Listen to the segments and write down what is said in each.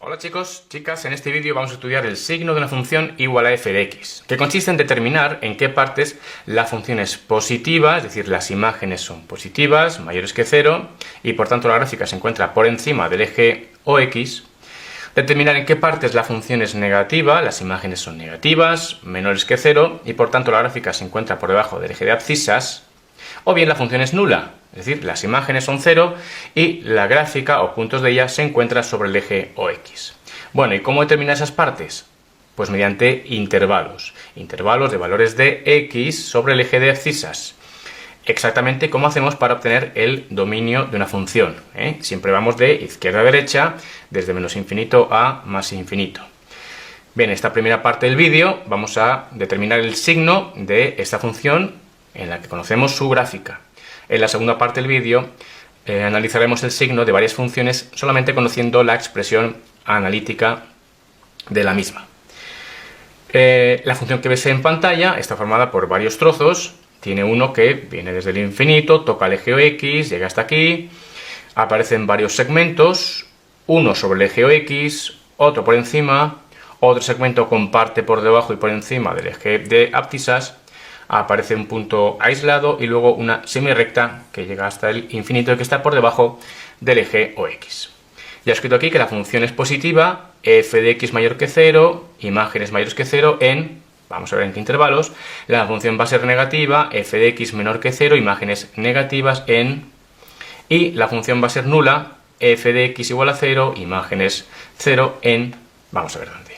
Hola chicos, chicas, en este vídeo vamos a estudiar el signo de una función igual a f de x, que consiste en determinar en qué partes la función es positiva, es decir, las imágenes son positivas, mayores que 0, y por tanto la gráfica se encuentra por encima del eje OX, determinar en qué partes la función es negativa, las imágenes son negativas, menores que 0, y por tanto la gráfica se encuentra por debajo del eje de abscisas, o bien la función es nula, es decir, las imágenes son 0 y la gráfica o puntos de ella se encuentra sobre el eje OX. Bueno, ¿y cómo determinar esas partes? Pues mediante intervalos de valores de x sobre el eje de abscisas. Exactamente como hacemos para obtener el dominio de una función, ¿eh? Siempre vamos de izquierda a derecha, desde menos infinito a más infinito. Bien, en esta primera parte del vídeo vamos a determinar el signo de esta función en la que conocemos su gráfica. En la segunda parte del vídeo analizaremos el signo de varias funciones solamente conociendo la expresión analítica de la misma. La función que ves en pantalla está formada por varios trozos. Tiene uno que viene desde el infinito, toca el eje X, llega hasta aquí. Aparecen varios segmentos, uno sobre el eje X, otro por encima, otro segmento comparte por debajo y por encima del eje de abscisas. Aparece un punto aislado y luego una semirrecta que llega hasta el infinito y que está por debajo del eje OX. Ya he escrito aquí que la función es positiva, f de x mayor que 0, imágenes mayores que 0 en, vamos a ver en qué intervalos, la función va a ser negativa, f de x menor que 0, imágenes negativas en, y la función va a ser nula, f de x igual a 0, imágenes 0 en, vamos a ver dónde.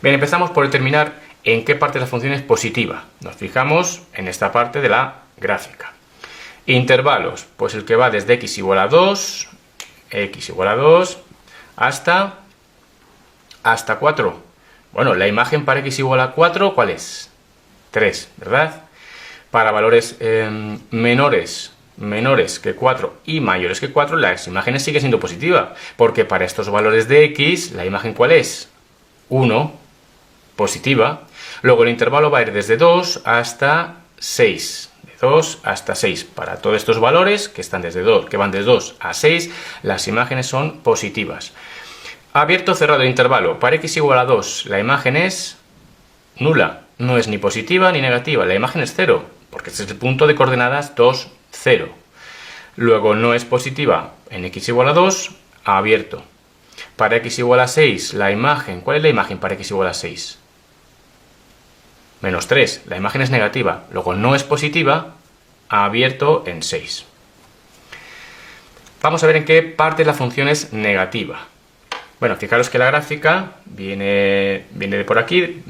Bien, empezamos por determinar en qué parte de la función es positiva. Nos fijamos en esta parte de la gráfica. Intervalos, pues el que va desde x igual a 2, hasta 4. Bueno, la imagen para x igual a 4, ¿cuál es? 3, ¿verdad? Para valores menores que 4 y mayores que 4, las imágenes siguen siendo positivas, porque para estos valores de x, ¿la imagen cuál es? 1, positiva. Luego el intervalo va a ir desde 2 hasta 6. De 2 hasta 6. Para todos estos valores que van desde 2 a 6, las imágenes son positivas. Abierto, cerrado el intervalo. Para x igual a 2, la imagen es nula. No es ni positiva ni negativa. La imagen es 0, porque este es el punto de coordenadas 2, 0. Luego no es positiva en x igual a 2, abierto. Para x igual a 6, la imagen, ¿cuál es la imagen para x igual a 6? Menos 3, la imagen es negativa, luego no es positiva, abierto en 6. Vamos a ver en qué parte la función es negativa. Bueno, fijaros que la gráfica viene de por aquí,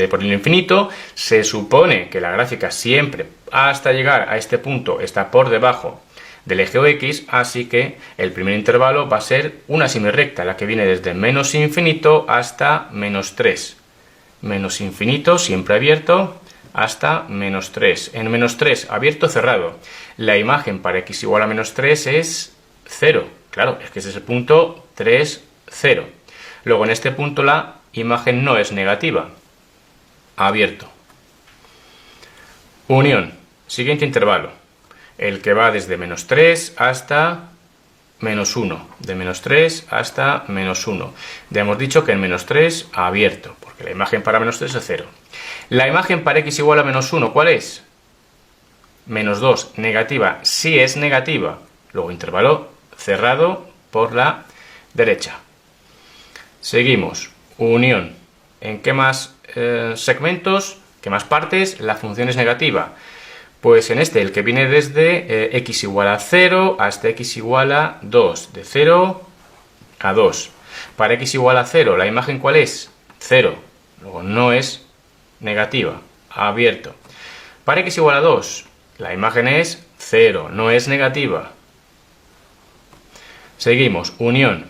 por el infinito. Se supone que la gráfica siempre, hasta llegar a este punto, está por debajo del eje OX, así que el primer intervalo va a ser una semirrecta, la que viene desde menos infinito hasta menos 3. Menos infinito, siempre abierto, hasta menos 3. En menos 3, abierto, cerrado. La imagen para x igual a menos 3 es 0. Claro, es que ese es el punto 3, 0. Luego en este punto la imagen no es negativa. Abierto. Unión. Siguiente intervalo. El que va desde menos 3 hasta menos 1. De menos 3 hasta menos 1. Ya hemos dicho que en menos 3 abierto, porque la imagen para menos 3 es 0. La imagen para x igual a menos 1, ¿cuál es? Menos 2, negativa. Sí es negativa. Luego intervalo cerrado por la derecha. Seguimos. Unión. ¿En qué más segmentos, qué más partes la función es negativa? Pues en este, el que viene desde x igual a 0 hasta x igual a 2. De 0 a 2. Para x igual a 0, ¿la imagen cuál es? 0. Luego no es negativa. Abierto. Para x igual a 2, la imagen es 0. No es negativa. Seguimos. Unión.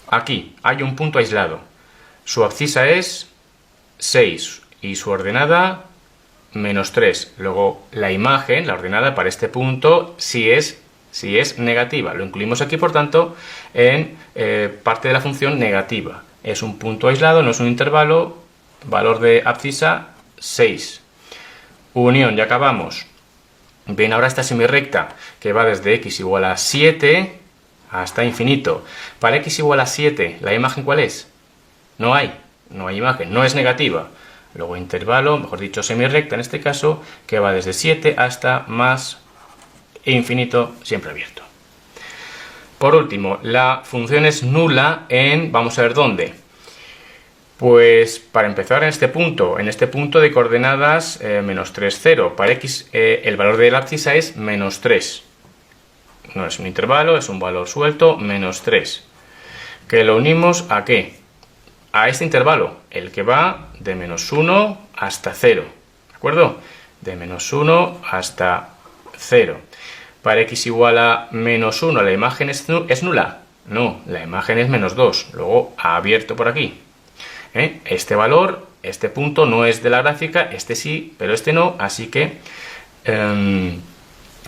Aquí hay un punto aislado. Su abscisa es 6 y su ordenada menos 3. Luego la imagen, la ordenada para este punto, sí es negativa. Lo incluimos aquí, por tanto, en parte de la función negativa. Es un punto aislado, no es un intervalo. Valor de abscisa 6. Unión, ya acabamos. Bien, ahora esta semirrecta que va desde x igual a 7 hasta infinito. Para x igual a 7, ¿la imagen cuál es? No hay imagen, no es negativa. Luego intervalo, mejor dicho semirrecta en este caso, que va desde 7 hasta más infinito, siempre abierto. Por último, la función es nula en, vamos a ver dónde. Pues para empezar en este punto de coordenadas menos 3, 0. Para x el valor de la abscisa es menos 3. No es un intervalo, es un valor suelto, menos 3. ¿Que lo unimos a qué? A este intervalo, el que va de menos 1 hasta 0. ¿De acuerdo? De menos 1 hasta 0. Para x igual a menos 1, ¿la imagen es nula? No, la imagen es menos 2. Luego abierto por aquí. Este valor, este punto no es de la gráfica, este sí, pero este no, así que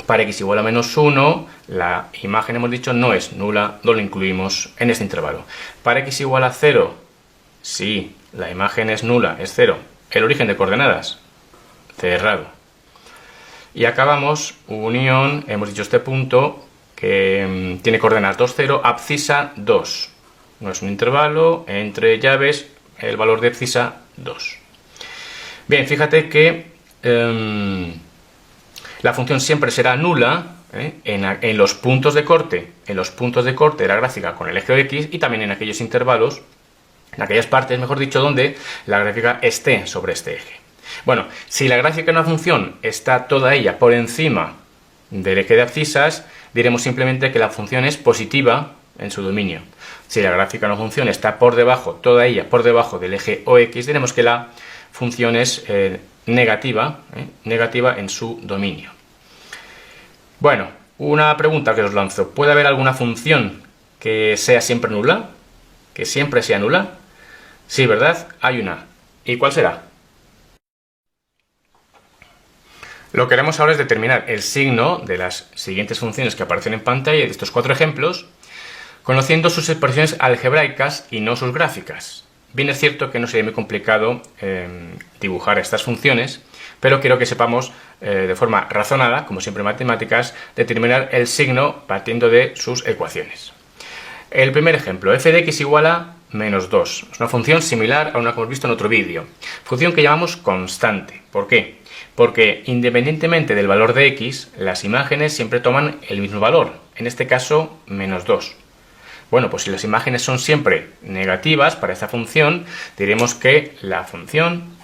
para x igual a menos 1, la imagen hemos dicho no es nula, no lo incluimos en este intervalo. Para x igual a 0, sí, la imagen es nula, es 0. El origen de coordenadas, cerrado. Y acabamos, unión, hemos dicho este punto que tiene coordenadas 2, 0, abscisa 2. No es un intervalo, entre llaves, el valor de abscisa 2. Bien, fíjate que la función siempre será nula en los puntos de corte, de la gráfica con el eje X y también en aquellos intervalos, en aquellas partes, mejor dicho, donde la gráfica esté sobre este eje. Bueno, si la gráfica de una función está toda ella por encima del eje de abscisas, diremos simplemente que la función es positiva en su dominio. Si la gráfica de una función está por debajo, toda ella por debajo del eje OX, diremos que la función es negativa en su dominio. Bueno, una pregunta que os lanzo. ¿Puede haber alguna función que sea siempre nula? ¿Que siempre sea nula? Sí, ¿verdad? Hay una. ¿Y cuál será? Lo que haremos ahora es determinar el signo de las siguientes funciones que aparecen en pantalla de estos 4 ejemplos, conociendo sus expresiones algebraicas y no sus gráficas. Bien es cierto que no sería muy complicado dibujar estas funciones, pero quiero que sepamos de forma razonada, como siempre en matemáticas, determinar el signo partiendo de sus ecuaciones. El primer ejemplo, f de x igual a menos 2. Es una función similar a una que hemos visto en otro vídeo. Función que llamamos constante. ¿Por qué? Porque independientemente del valor de x, las imágenes siempre toman el mismo valor, en este caso menos 2. Bueno, pues si las imágenes son siempre negativas para esta función, diremos que la función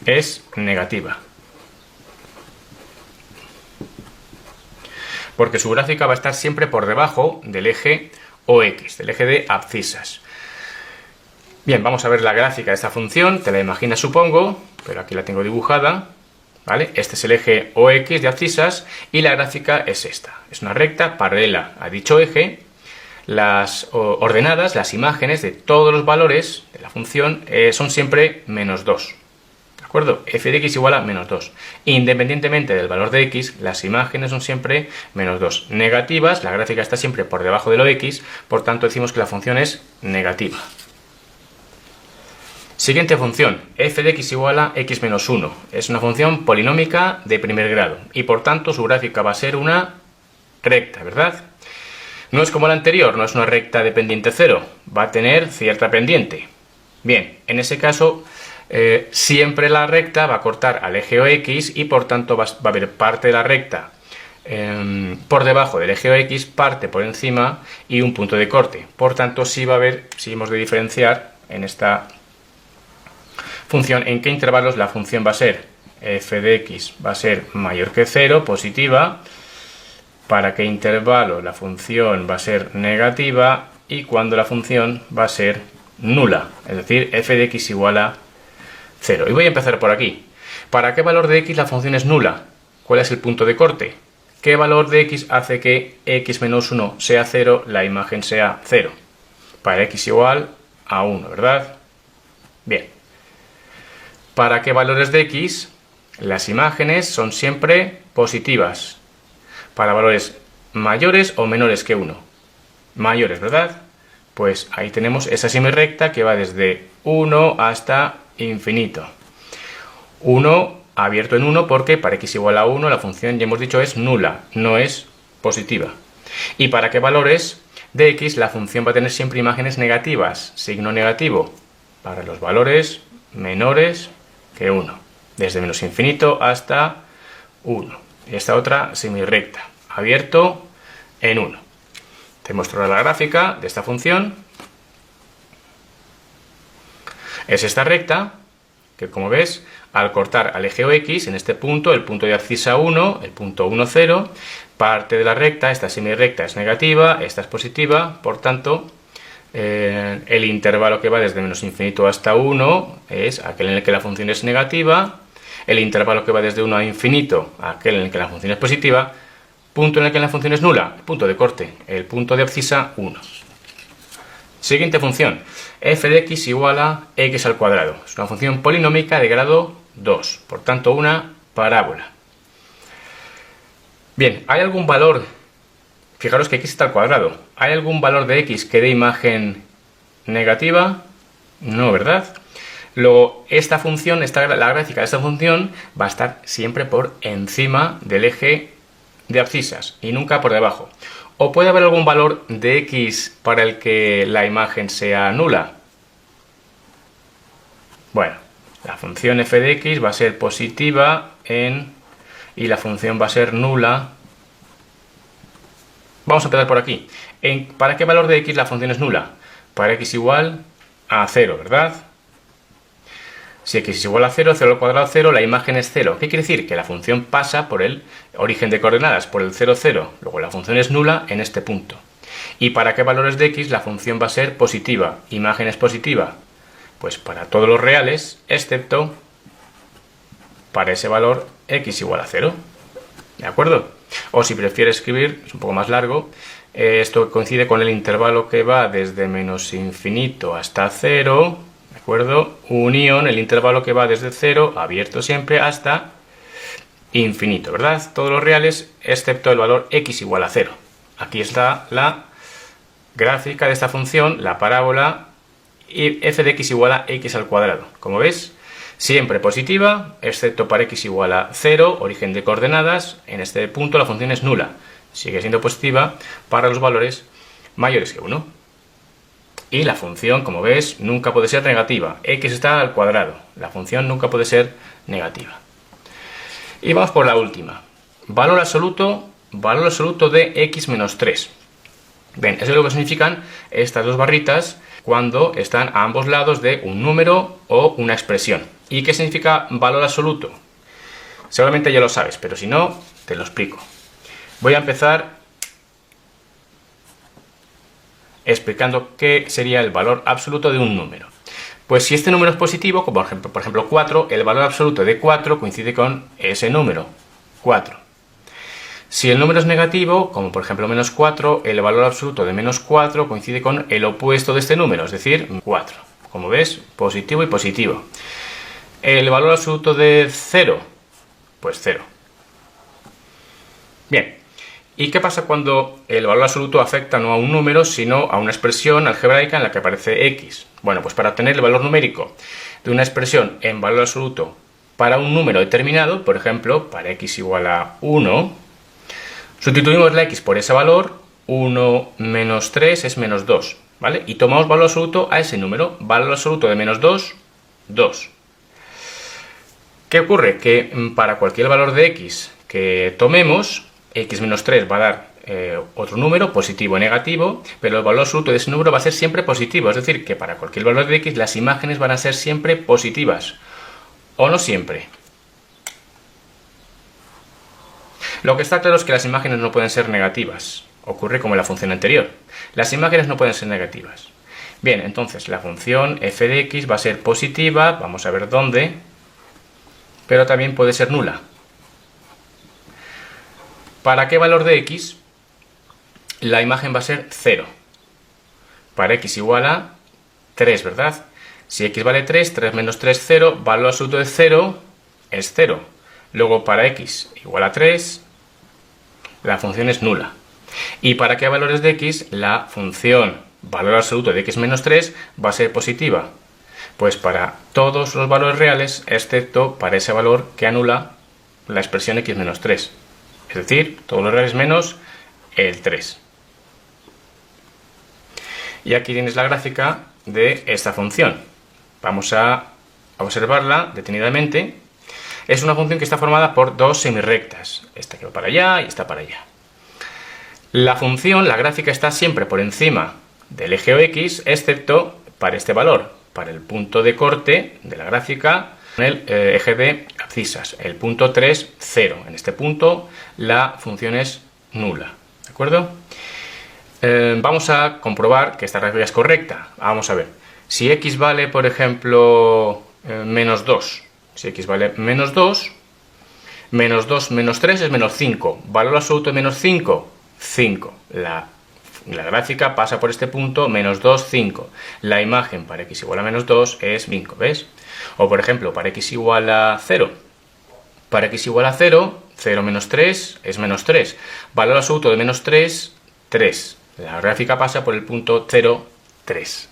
es negativa. Porque su gráfica va a estar siempre por debajo del eje OX, del eje de abscisas. Bien, vamos a ver la gráfica de esta función, te la imaginas supongo, pero aquí la tengo dibujada. ¿Vale? Este es el eje OX de abscisas y la gráfica es esta. Es una recta paralela a dicho eje. Las ordenadas, las imágenes de todos los valores de la función son siempre menos 2. ¿De acuerdo? F de x igual a menos 2. Independientemente del valor de x, las imágenes son siempre menos 2. Negativas, la gráfica está siempre por debajo de lo x, por tanto decimos que la función es negativa. Siguiente función, f de x igual a x menos 1. Es una función polinómica de primer grado y por tanto su gráfica va a ser una recta, ¿verdad? No es como la anterior, no es una recta de pendiente 0, va a tener cierta pendiente. Bien, en ese caso siempre la recta va a cortar al eje OX y por tanto va a haber parte de la recta por debajo del eje OX, parte por encima y un punto de corte. Por tanto, sí va a haber, si hemos de diferenciar en esta función, en qué intervalos la función va a ser f de x va a ser mayor que 0, positiva, para qué intervalo la función va a ser negativa y cuando la función va a ser nula, es decir, f de x igual a 0. Y voy a empezar por aquí. ¿Para qué valor de x la función es nula? ¿Cuál es el punto de corte? ¿Qué valor de x hace que x menos 1 sea 0, la imagen sea 0? Para x igual a 1, ¿verdad? Bien. ¿Para qué valores de x? Las imágenes son siempre positivas. Para valores mayores o menores que 1. Mayores, ¿verdad? Pues ahí tenemos esa semirrecta que va desde 1 hasta infinito. 1 abierto en 1 porque para x igual a 1 la función, ya hemos dicho, es nula, no es positiva. ¿Y para qué valores de x la función va a tener siempre imágenes negativas? Signo negativo para los valores menores que 1, desde menos infinito hasta 1. Y esta otra semirrecta, abierto en 1. Te muestro la gráfica de esta función. Es esta recta que, como ves, al cortar al eje OX en este punto, el punto de abscisa 1, el punto 1, 0, parte de la recta, esta semirrecta es negativa, esta es positiva, por tanto, el intervalo que va desde menos infinito hasta 1 es aquel en el que la función es negativa, el intervalo que va desde 1 a infinito, aquel en el que la función es positiva, punto en el que la función es nula, punto de corte, el punto de abscisa 1. Siguiente función, f de x igual a x al cuadrado. Es una función polinómica de grado 2, por tanto una parábola. Bien, ¿hay algún valor? Fijaros que x está al cuadrado. ¿Hay algún valor de x que dé imagen negativa? No, ¿verdad? Luego, esta función, la gráfica de esta función va a estar siempre por encima del eje de abscisas y nunca por debajo. ¿O puede haber algún valor de x para el que la imagen sea nula? Bueno, la función f de x va a ser positiva y la función va a ser nula. Vamos a empezar por aquí. ¿Para qué valor de x la función es nula? Para x igual a 0, ¿verdad? Si x es igual a 0, 0 al cuadrado 0, la imagen es 0. ¿Qué quiere decir? Que la función pasa por el origen de coordenadas, por el 0, 0. Luego la función es nula en este punto. ¿Y para qué valores de x la función va a ser positiva? ¿Imagen es positiva? Pues para todos los reales, excepto para ese valor x igual a 0. ¿De acuerdo? O si prefieres escribir, es un poco más largo, esto coincide con el intervalo que va desde menos infinito hasta 0, ¿de acuerdo? Unión, el intervalo que va desde 0, abierto siempre, hasta infinito, ¿verdad? Todos los reales, excepto el valor x igual a 0. Aquí está la gráfica de esta función, la parábola, y f de x igual a x al cuadrado. Como ves, siempre positiva, excepto para x igual a 0, origen de coordenadas. En este punto la función es nula. Sigue siendo positiva para los valores mayores que 1. Y la función, como ves, nunca puede ser negativa. X está al cuadrado. La función nunca puede ser negativa. Y vamos por la última. Valor absoluto de x menos 3. Bien, eso es lo que significan estas dos barritas cuando están a ambos lados de un número o una expresión. ¿Y qué significa valor absoluto? Seguramente ya lo sabes, pero si no, te lo explico. Voy a empezar explicando qué sería el valor absoluto de un número. Pues si este número es positivo, como por ejemplo 4, el valor absoluto de 4 coincide con ese número, 4. Si el número es negativo, como por ejemplo menos 4, el valor absoluto de menos 4 coincide con el opuesto de este número, es decir, 4. Como ves, positivo y positivo. El valor absoluto de 0, pues 0. Bien, ¿y qué pasa cuando el valor absoluto afecta no a un número, sino a una expresión algebraica en la que aparece x? Bueno, pues para obtener el valor numérico de una expresión en valor absoluto para un número determinado, por ejemplo, para x igual a 1, sustituimos la x por ese valor, 1 menos 3 es menos 2, ¿vale? Y tomamos valor absoluto a ese número, valor absoluto de menos 2, 2. ¿Qué ocurre? Que para cualquier valor de x que tomemos, x menos 3 va a dar otro número, positivo o negativo, pero el valor absoluto de ese número va a ser siempre positivo, es decir, que para cualquier valor de x las imágenes van a ser siempre positivas, o no siempre. Lo que está claro es que las imágenes no pueden ser negativas. Ocurre como en la función anterior. Las imágenes no pueden ser negativas. Bien, entonces la función f de x va a ser positiva, vamos a ver dónde, pero también puede ser nula. ¿Para qué valor de x? La imagen va a ser 0. Para x igual a 3, ¿verdad? Si x vale 3, 3 menos 3, 0, valor absoluto de 0 es 0. Luego para x igual a 3, la función es nula. ¿Y para qué valores de x? La función valor absoluto de x menos 3 va a ser positiva. Pues para todos los valores reales, excepto para ese valor que anula la expresión x menos 3. Es decir, todos los reales menos el 3. Y aquí tienes la gráfica de esta función. Vamos a observarla detenidamente. Es una función que está formada por dos semirrectas. Esta que va para allá y esta para allá. La función, la gráfica, está siempre por encima del eje o x, excepto para este valor, para el punto de corte de la gráfica, en el eje de abscisas, el punto 3, 0. En este punto la función es nula. ¿De acuerdo? Vamos a comprobar que esta gráfica es correcta. Vamos a ver. Si x vale, por ejemplo, menos 2. Si x vale menos 2 menos 3 es menos 5. ¿Valor absoluto de menos 5? 5. La gráfica pasa por este punto, menos 2, 5. La imagen para x igual a menos 2 es 5, ¿ves? O por ejemplo, para x igual a 0. Para x igual a 0, 0 menos 3 es menos 3. Valor absoluto de menos 3, 3. La gráfica pasa por el punto 0, 3.